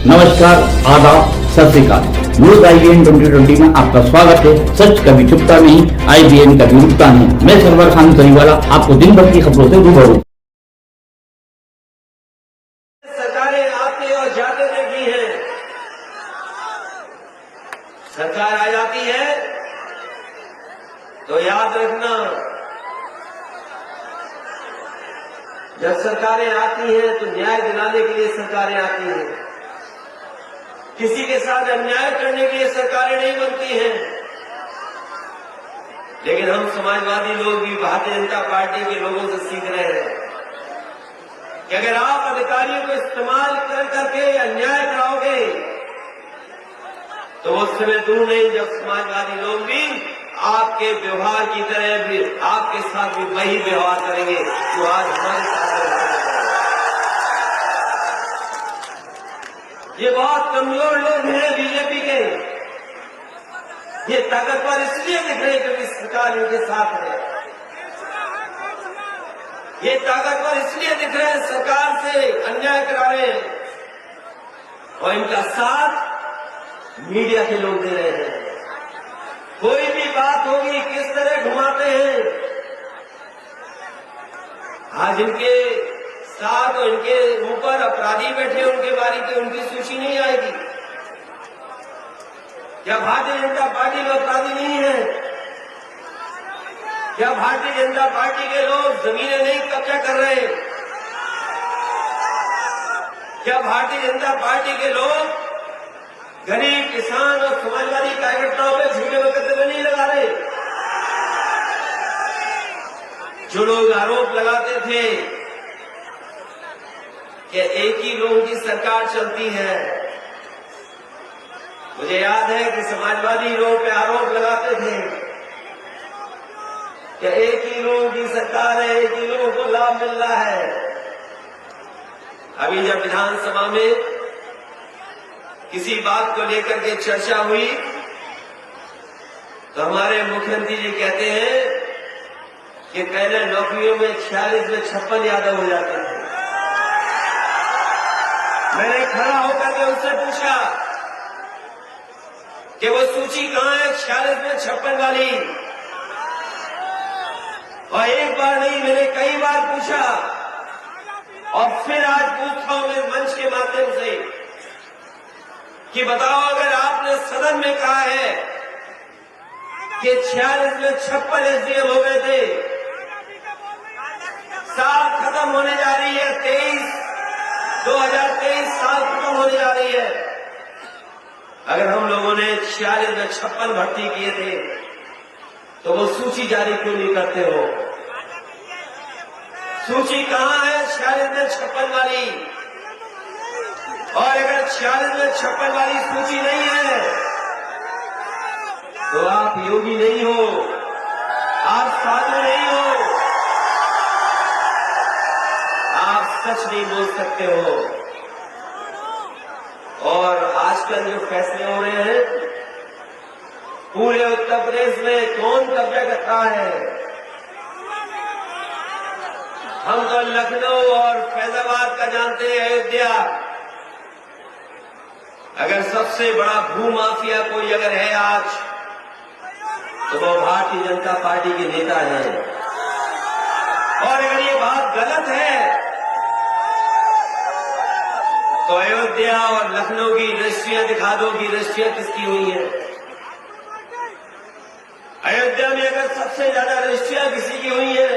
नमस्कार, आदाब, सत श्री अकाल। न्यूज IBN 2020 में आपका स्वागत है। सच कभी छुपता नहीं, IBN कभी रुकता नहीं। मैं सरवर खान तरीवाला आपको दिन भर की खबरों से रूबरू। सरकारें आते और जाते देखी हैं। सरकार आ जाती है तो याद रखना, जब सरकारें आती हैं तो न्याय दिलाने के लिए सरकारें आती हैं। किसी के साथ अन्याय करने के लिए सरकारें नहीं बनती हैं। लेकिन हम समाजवादी लोग भी भारतीय जनता पार्टी के लोगों से सीख रहे हैं कि अगर आप अधिकारियों को इस्तेमाल कर करके अन्याय कराओगे तो वो समय दूर नहीं जब समाजवादी लोग भी आपके व्यवहार की तरह भी आपके साथ भी वही व्यवहार करेंगे जो आज हमारे साथ है। ये बहुत कमजोर लोग हैं बीजेपी के। ये ताकतवर इसलिए दिख रहे हैं क्योंकि सरकार इनके साथ है। ये ताकतवर इसलिए दिख रहे हैं सरकार से अन्याय करा रहे हैं और इनका साथ मीडिया के लोग दे रहे हैं। कोई भी बात होगी किस तरह घुमाते हैं। आज इनके साथ और इनके ऊपर अपराधी बैठे उनके बारे की उनकी सूची नहीं आएगी। क्या भारतीय जनता पार्टी में अपराधी नहीं है? क्या भारतीय जनता पार्टी के लोग जमीनें नहीं कब्जा कर रहे? क्या भारतीय जनता पार्टी के लोग गरीब किसान और समाजवादी कार्यकर्ताओं पर झूठे मुकदमे नहीं लगा रहे? जो लोग आरोप लगाते थे कि एक ही लोगों की सरकार चलती है, मुझे याद है कि समाजवादी लोगों पे आरोप लगाते थे कि एक ही लोगों की सरकार है, एक ही लोगों को लाभ मिल रहा है। अभी जब विधानसभा में किसी बात को लेकर के चर्चा हुई तो हमारे मुख्यमंत्री जी कहते हैं कि पहले नौकरियों में 46 में 56 यादव हो जाते थे। मैंने खड़ा होकर के उससे पूछा कि वो सूची कहां है 46 में 56 वाली। और एक बार नहीं मैंने कई बार पूछा और फिर आज पूछता हूं मैं मंच के माध्यम से कि बताओ, अगर आपने सदन में कहा है कि 46 में 56 SDM हो गए थे, साल खत्म होने जा रही है, 2023 साल खत्म होने जा रही है। अगर हम लोगों ने 46 में 56 भर्ती किए थे तो वो सूची जारी क्यों नहीं करते हो? सूची कहां है 46 में 56 वाली? और अगर 46 में 56 वाली सूची नहीं है तो आप योगी नहीं हो, आप साधु नहीं हो, आप सच नहीं बोल सकते हो। और आजकल जो फैसले हो रहे हैं, पूरे उत्तर प्रदेश में कौन कब्जा कर रहा है? हम तो लखनऊ और फैजाबाद का जानते हैं, अयोध्या। अगर सबसे बड़ा भू माफिया कोई अगर है आज तो वो भारतीय जनता पार्टी के नेता हैं। और अगर ये बात गलत है तो अयोध्या और लखनऊ की रजिस्ट्रियां दिखा दो कि रजिस्ट्रियां किसकी हुई हैं। अयोध्या में अगर सबसे ज्यादा रजिस्ट्रियां किसी की हुई है,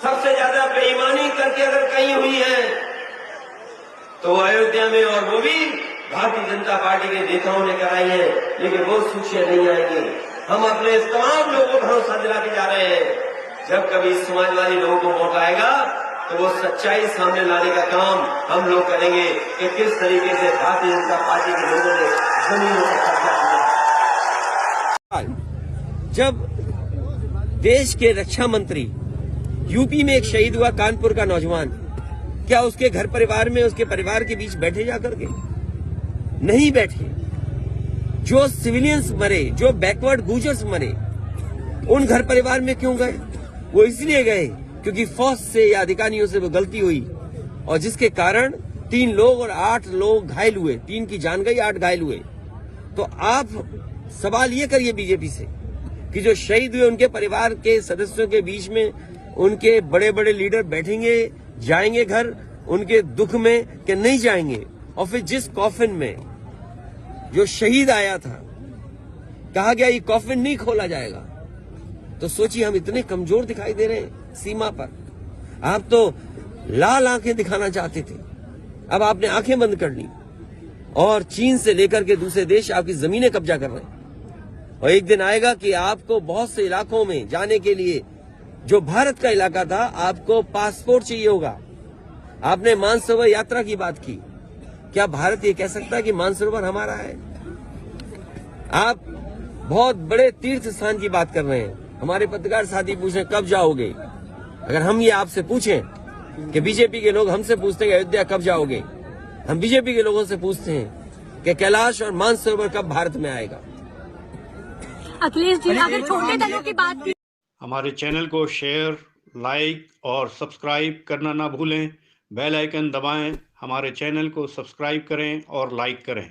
सबसे ज्यादा बेईमानी करके अगर कहीं हुई है तो अयोध्या में, और वो भी भारतीय जनता पार्टी के नेताओं ने कराई है। लेकिन वो सूचियां नहीं आएंगी। हम अपने तमाम लोगों को भरोसा दिला के जा रहे हैं, जब कभी समाजवादी लोगों को मौका आएगा तो वो सच्चाई सामने लाने का काम हम लोग करेंगे कि किस तरीके से भारतीय जनता पार्टी के लोगों ने जमीनों पर कब्जा किया। जब देश के रक्षा मंत्री यूपी में एक शहीद हुआ कानपुर का नौजवान, क्या उसके घर परिवार में उसके परिवार के बीच बैठे जाकर के? नहीं बैठे। जो सिविलियंस मरे, जो बैकवर्ड गुजर्स मरे, उन घर परिवार में क्यों गए? वो इसलिए गए क्योंकि फौज से या अधिकारियों से वो गलती हुई और जिसके कारण 3 लोग और 8 लोग घायल हुए, 3 की जान गई, 8 घायल हुए। तो आप सवाल ये करिए बीजेपी से कि जो शहीद हुए उनके परिवार के सदस्यों के बीच में उनके बड़े बड़े लीडर बैठेंगे, जाएंगे घर उनके दुख में कि नहीं जाएंगे? और फिर जिस कॉफिन में जो शहीद आया था कहा गया ये कॉफिन नहीं खोला जाएगा, तो सोचिए हम इतने कमजोर दिखाई दे रहे हैं सीमा पर। आप तो लाल आंखें दिखाना चाहते थे, अब आपने आंखें बंद कर ली और चीन से लेकर के दूसरे देश आपकी जमीनें कब्जा कर रहे हैं। और एक दिन आएगा कि आपको बहुत से इलाकों में जाने के लिए जो भारत का इलाका था आपको पासपोर्ट चाहिए होगा। आपने मानसरोवर यात्रा की बात की, क्या भारत ये कह सकता है कि मानसरोवर हमारा है? आप बहुत बड़े तीर्थ स्थान की बात कर रहे हैं। हमारे पत्रकार साथी पूछे कब जाओगे? अगर हम ये आपसे पूछें कि बीजेपी के लोग हमसे पूछते हैं अयोध्या कब जाओगे, हम बीजेपी के लोगों से पूछते हैं कि कैलाश और मानसरोवर कब भारत में आएगा। अखिलेश जी, अगर छोटे दलों की बात की, हमारे चैनल को शेयर, लाइक और सब्सक्राइब करना ना भूलें। बेल आइकन दबाएं, हमारे चैनल को सब्सक्राइब करें और लाइक करें।